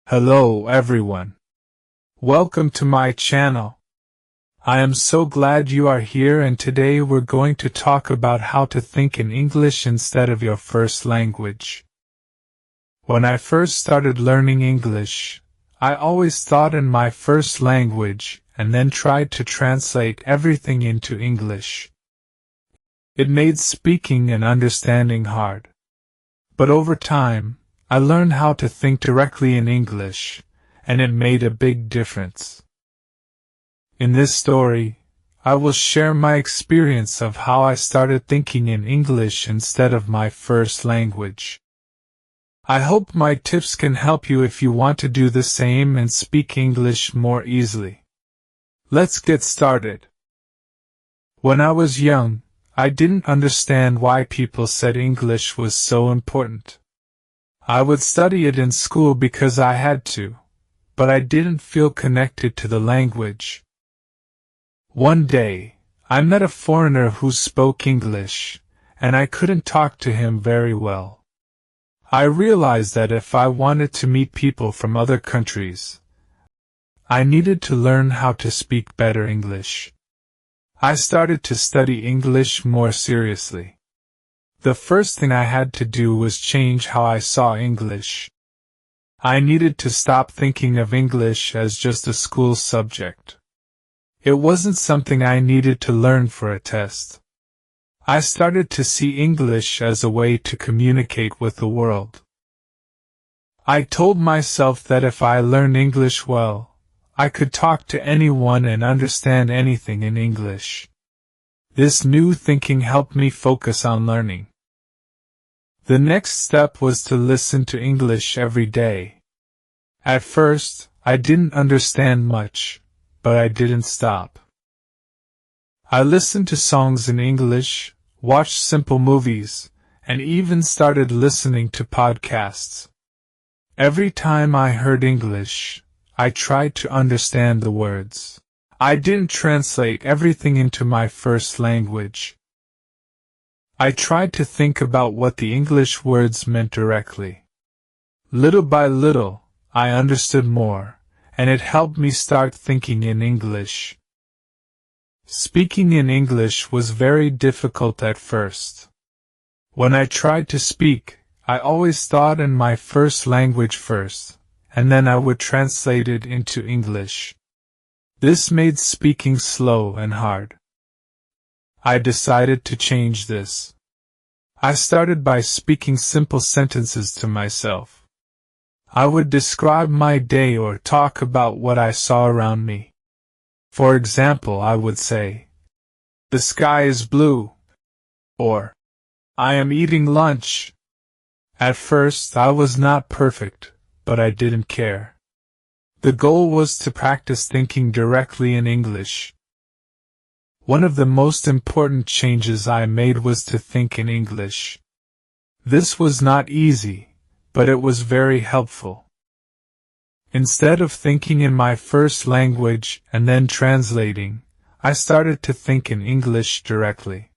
Hello everyone. Welcome to my channel. I am so glad you are here, and today we're going to talk about how to think in English instead of your first language. When I first started learning English, I always thought in my first language and then tried to translate everything into English. It made speaking and understanding hard. But over time, I learned how to think directly in English, and it made a big difference. In this story, I will share my experience of how I started thinking in English instead of my first language. I hope my tips can help you if you want to do the same and speak English more easily. Let's get started. When I was young, I didn't understand why people said English was so important. I would study it in school because I had to, but I didn't feel connected to the language. One day, I met a foreigner who spoke English, and I couldn't talk to him very well. I realized that if I wanted to meet people from other countries, I needed to learn how to speak better English. I started to study English more seriously. The first thing I had to do was change how I saw English. I needed to stop thinking of English as just a school subject. It wasn't something I needed to learn for a test. I started to see English as a way to communicate with the world. I told myself that if I learned English well, I could talk to anyone and understand anything in English. This new thinking helped me focus on learning. The next step was to listen to English every day. At first, I didn't understand much, but I didn't stop. I listened to songs in English, watched simple movies, and even started listening to podcasts. Every time I heard English, I tried to understand the words. I didn't translate everything into my first language. I tried to think about what the English words meant directly. Little by little, I understood more, and it helped me start thinking in English. Speaking in English was very difficult at first. When I tried to speak, I always thought in my first language first, and then I would translate it into English. This made speaking slow and hard. I decided to change this. I started by speaking simple sentences to myself. I would describe my day or talk about what I saw around me. For example, I would say, "The sky is blue," or, "I am eating lunch." At first, I was not perfect, but I didn't care. The goal was to practice thinking directly in English. One of the most important changes I made was to think in English. This was not easy, but it was very helpful. Instead of thinking in my first language and then translating, I started to think in English directly.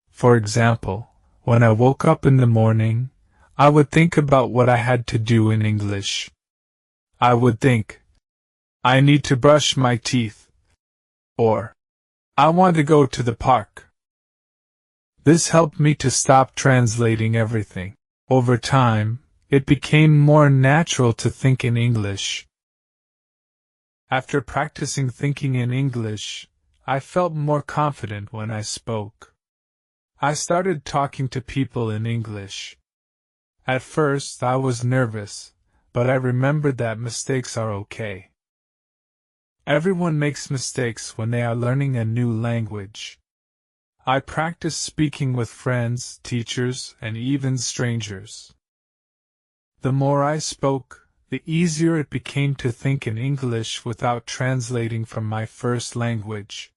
For example, when I woke up in the morning, I would think about what I had to do in English. I would think, "I need to brush my teeth," or, "I want to go to the park." This helped me to stop translating everything. Over time, it became more natural to think in English. After practicing thinking in English, I felt more confident when I spoke. I started talking to people in English. At first, I was nervous, but I remembered that mistakes are okay. Everyone makes mistakes when they are learning a new language. I practiced speaking with friends, teachers, and even strangers. The more I spoke, the easier it became to think in English without translating from my first language.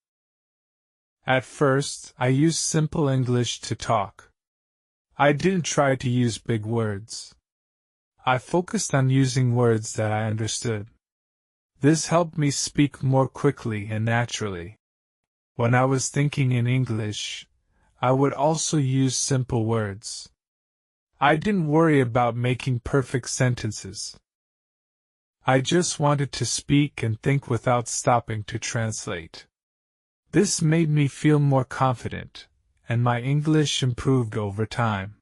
At first, I used simple English to talk. I didn't try to use big words. I focused on using words that I understood. This helped me speak more quickly and naturally. When I was thinking in English, I would also use simple words. I didn't worry about making perfect sentences. I just wanted to speak and think without stopping to translate. This made me feel more confident, and my English improved over time.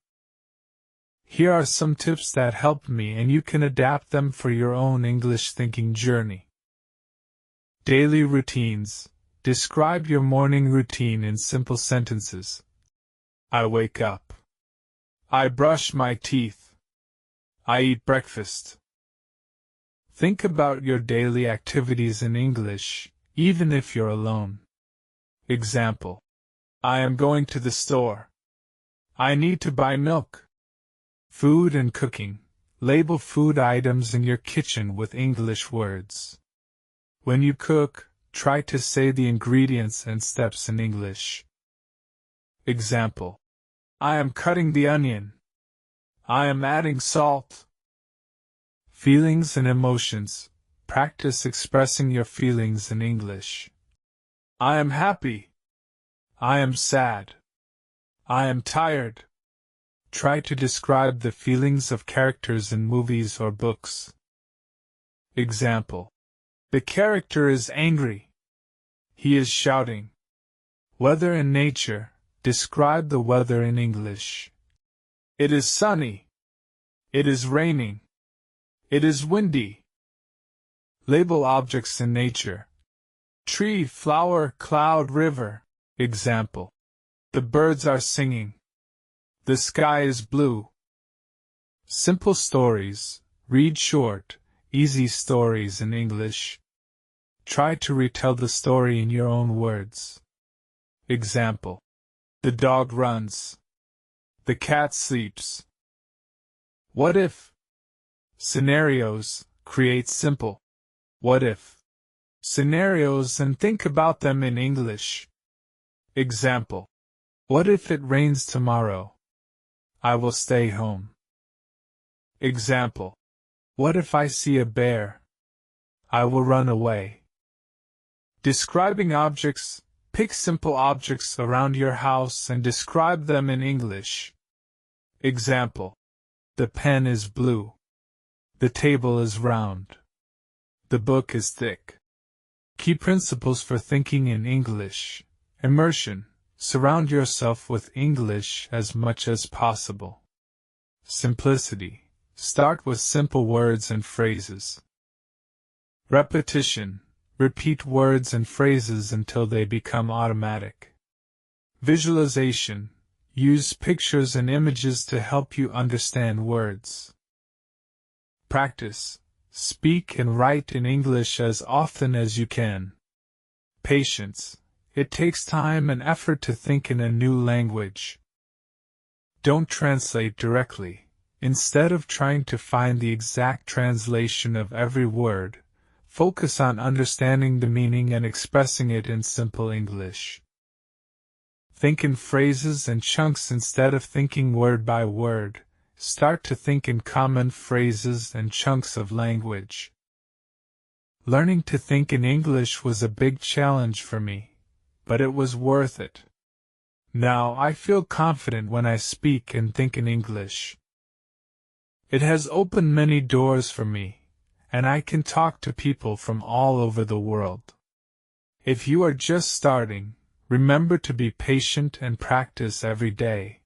Here are some tips that helped me, and you can adapt them for your own English thinking journey. Daily routines. Describe your morning routine in simple sentences. I wake up. I brush my teeth. I eat breakfast. Think about your daily activities in English, even if you're alone. Example. I am going to the store. I need to buy milk. Food and cooking. Label food items in your kitchen with English words. When you cook, try to say the ingredients and steps in English. Example. I am cutting the onion. I am adding salt. Feelings and emotions. Practice expressing your feelings in English. I am happy. I am sad. I am tired. Try to describe the feelings of characters in movies or books. Example. The character is angry. He is shouting. Weather and nature. Describe the weather in English. It is sunny. It is raining. It is windy. Label objects in nature. Tree, flower, cloud, river. Example. The birds are singing. The sky is blue. Simple stories. Read short, easy stories in English. Try to retell the story in your own words. Example. The dog runs. The cat sleeps. What if? Scenarios. Create simple what if scenarios and think about them in English. Example. What if it rains tomorrow? I will stay home. Example. What if I see a bear? I will run away. Describing objects. Pick simple objects around your house and describe them in English. Example. The pen is blue. The table is round. The book is thick. Key principles for thinking in English. Immersion. Surround yourself with English as much as possible. Simplicity. Start with simple words and phrases. Repetition. Repeat words and phrases until they become automatic. Visualization. Use pictures and images to help you understand words. Practice. Speak and write in English as often as you can. Patience. It takes time and effort to think in a new language. Don't translate directly. Instead of trying to find the exact translation of every word, focus on understanding the meaning and expressing it in simple English. Think in phrases and chunks instead of thinking word by word. Start to think in common phrases and chunks of language. Learning to think in English was a big challenge for me, but it was worth it. Now I feel confident when I speak and think in English. It has opened many doors for me, and I can talk to people from all over the world. If you are just starting, remember to be patient and practice every day.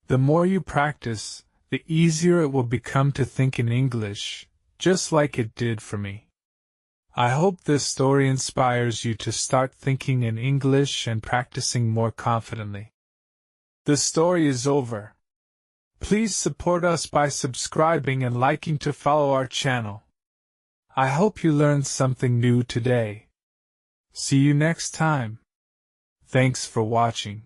The more you practice, the easier it will become to think in English, just like it did for me. I hope this story inspires you to start thinking in English and practicing more confidently. The story is over. Please support us by subscribing and liking to follow our channel. I hope you learned something new today. See you next time. Thanks for watching.